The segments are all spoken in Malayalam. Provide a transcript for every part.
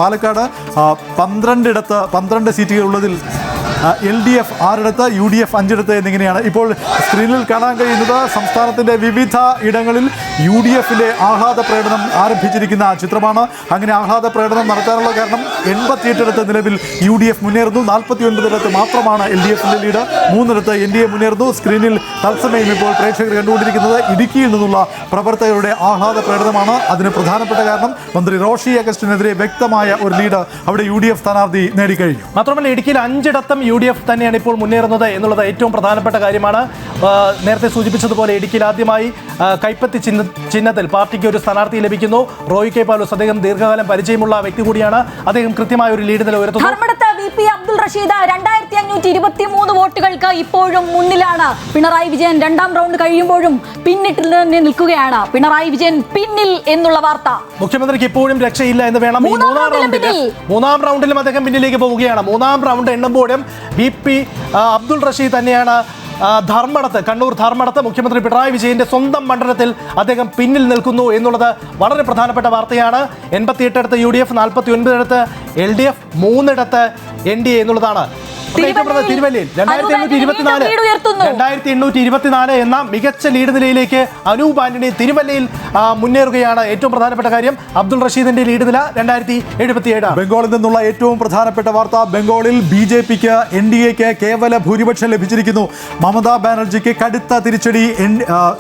പാലക്കാട് 12 സീറ്റുകൾ ഉള്ളതിൽ LDF 6 UDF 5 എന്നിങ്ങനെയാണ് ഇപ്പോൾ സ്ക്രീനിൽ കാണാൻ കഴിയുന്നത്. സംസ്ഥാനത്തിൻ്റെ വിവിധ ഇടങ്ങളിൽ UDFിലെ ആഹ്ലാദ പ്രകടനം ആരംഭിച്ചിരിക്കുന്ന ചിത്രമാണ്. അങ്ങനെ ആഹ്ലാദ പ്രകടനം നടത്താനുള്ള കാരണം 88 നിലവിൽ UDF മുന്നേറുന്നു, 49 മാത്രമാണ് LDFിൻ്റെ ലീഡ്, 3 NDA മുന്നേറുന്നു. സ്ക്രീനിൽ തത്സമയം ഇപ്പോൾ പ്രേക്ഷകർ കണ്ടുകൊണ്ടിരിക്കുന്നത് ഇടുക്കിയിൽ നിന്നുള്ള പ്രവർത്തകരുടെ ആഹ്ലാദ പ്രകടനമാണ്. അതിന് പ്രധാനപ്പെട്ട കാരണം മന്ത്രി റോഷി അഗസ്റ്റിനെതിരെ വ്യക്തമായ ഒരു ലീഡ് അവിടെ UDF സ്ഥാനാർത്ഥി നേടിക്കഴിഞ്ഞു. മാത്രമല്ല ഇടുക്കിയിൽ 5 UDF തന്നെയാണ് ഇപ്പോൾ മുന്നേറുന്നത് എന്നുള്ളത് ഏറ്റവും പ്രധാനപ്പെട്ട കാര്യമാണ്. നേരത്തെ സൂചിപ്പിച്ചതുപോലെ ഇടുക്കിയിൽ ആദ്യമായി കൈപ്പത്തി ചിഹ്നത്തിൽ പാർട്ടിക്ക് ഒരു സ്ഥാനാർത്ഥി ലഭിക്കുന്നു. റോയ് കെ പാലൂസ്, അദ്ദേഹം ദീർഘകാലം പരിചയമുള്ള വ്യക്തി കൂടിയാണ്. അദ്ദേഹം കൃത്യമായ ഒരു ലീഡ് നില ഉയർത്തുന്നു. VP അബ്ദുൾ റഷീദ് 2523 വോട്ടുകൾക്ക് ഇപ്പോഴും മുന്നിലാണ്. പിണറായി വിജയൻ 2ാം റൗണ്ട് കഴിയുമ്പോഴും പിന്നിട്ടിൽ തന്നെ നിൽക്കുകയാണ്. പിണറായി വിജയൻ പിന്നിൽ എന്നുള്ള വാർത്ത മുഖ്യമന്ത്രിക്ക് ഇപ്പോഴും രക്ഷയില്ല എന്ന് വേണം. ഈ മൂന്നാം റൗണ്ടിലും അദ്ദേഹം പിന്നിലേക്ക് പോവുകയാണ്. 3ാം റൗണ്ട് എണ്ണുമ്പോഴും VP അബ്ദുൾ റഷീദ് തന്നെയാണ് ധർമ്മടത്ത്, കണ്ണൂർ ധർമ്മടത്ത് മുഖ്യമന്ത്രി പിണറായി വിജയന്റെ സ്വന്തം മണ്ഡലത്തിൽ അദ്ദേഹം പിന്നിൽ നിൽക്കുന്നു എന്നുള്ളത് വളരെ പ്രധാനപ്പെട്ട വാർത്തയാണ്. 88 UDF, 49 LDF, 3 NDA എന്നുള്ളതാണ്. തിരുവല്ലയിൽ 2824 എന്ന മികച്ച ലീഡ് നിലയിലേക്ക് അനൂപ് ആന്റണി തിരുവല്ലയിൽ മുന്നേറുകയാണ്. ഏറ്റവും പ്രധാനപ്പെട്ട കാര്യം അബ്ദുൾ റഷീദിന്റെ ലീഡ് നില 2077. ബംഗാളിൽ നിന്നുള്ള ഏറ്റവും പ്രധാനപ്പെട്ട വാർത്ത, ബംഗാളിൽ BJPക്ക് NDAക്ക് കേവല ഭൂരിപക്ഷം ലഭിച്ചിരിക്കുന്നു. മമതാ ബാനർജിക്ക് കടുത്ത തിരിച്ചടി,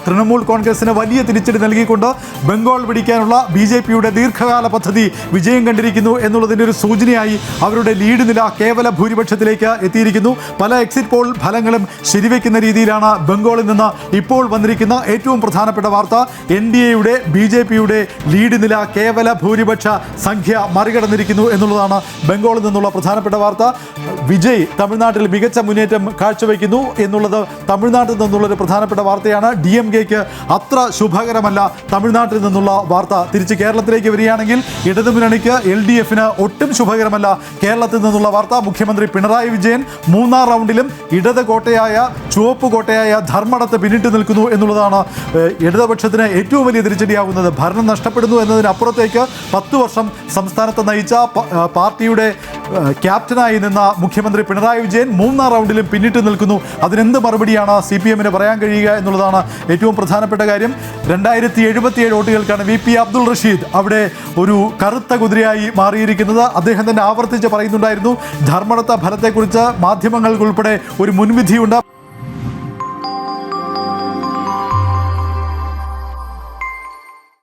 തൃണമൂൽ കോൺഗ്രസിന് വലിയ തിരിച്ചടി നൽകിക്കൊണ്ട് ബംഗാൾ പിടിക്കാനുള്ള BJPയുടെ ദീർഘകാല പദ്ധതി വിജയം കണ്ടിരിക്കുന്നു എന്നുള്ളതിൻ്റെ ഒരു സൂചനയായി അവരുടെ ലീഡ് നില കേവല ഭൂരിപക്ഷത്തിലേക്ക് എത്തിയിരിക്കുന്നു. പല എക്സിറ്റ് പോൾ ഫലങ്ങളും ശരിവെക്കുന്ന രീതിയിലാണ് ബംഗാളിൽ നിന്ന് ഇപ്പോൾ വന്നിരിക്കുന്ന ഏറ്റവും പ്രധാനപ്പെട്ട വാർത്ത. NDAയുടെ BJPയുടെ ലീഡ് നില കേവല ഭൂരിപക്ഷ സംഖ്യ മറികടന്നിരിക്കുന്നു എന്നുള്ളതാണ് ബംഗാളിൽ നിന്നുള്ള പ്രധാനപ്പെട്ട വാർത്ത. വിജയ് തമിഴ്നാട്ടിൽ മികച്ച മുന്നേറ്റം കാഴ്ചവെക്കുന്നു എന്നുള്ളത് തമിഴ്നാട്ടിൽ നിന്നുള്ളൊരു പ്രധാനപ്പെട്ട വാർത്തയാണ്. DMKക്ക് അത്ര ശുഭകരമല്ല തമിഴ്നാട്ടിൽ നിന്നുള്ള വാർത്ത. തിരിച്ച് കേരളത്തിലേക്ക് വരികയാണെങ്കിൽ ഇടതുമുന്നണിക്ക് LDFന് ഒട്ടും ശുഭകരമല്ല കേരളത്തിൽ നിന്നുള്ള വാർത്ത. മുഖ്യമന്ത്രി പിണറായി വിജയൻ 3ാം റൗണ്ടിലും ഇടത് കോട്ടയായ ചുവപ്പ് കോട്ടയായ ധർമ്മടത്ത് പിന്നിട്ട് നിൽക്കുന്നു എന്നുള്ളതാണ് ഇടതുപക്ഷത്തിന് ഏറ്റവും വലിയ തിരിച്ചടിയാകുന്നത്. ഭരണം നഷ്ടപ്പെടുന്നു എന്നതിനപ്പുറത്തേക്ക് 10 വർഷം സംസ്ഥാനത്ത് നയിച്ച പാർട്ടിയുടെ ക്യാപ്റ്റനായി നിന്ന മുഖ്യമന്ത്രി പിണറായി വിജയൻ 3ാം റൗണ്ടിലും പിന്നിട്ട് നിൽക്കുന്നു. അതിനെന്ത് മറുപടിയാണ് CPMന് പറയാൻ കഴിയുക എന്നുള്ളതാണ് ഏറ്റവും പ്രധാനപ്പെട്ട കാര്യം. 2077 വോട്ടുകൾക്കാണ് VP അബ്ദുൾ റഷീദ് അവിടെ ഒരു കറുത്ത കുതിരയായി മാറിയിരിക്കുന്നത്. അദ്ദേഹം തന്നെ ആവർത്തിച്ച് പറയുന്നുണ്ടായിരുന്നു ധർമ്മടത്ത ഫലത്തെക്കുറിച്ച് മാധ്യമങ്ങൾക്ക് ഉൾപ്പെടെ ഒരു മുൻവിധിയുണ്ട്.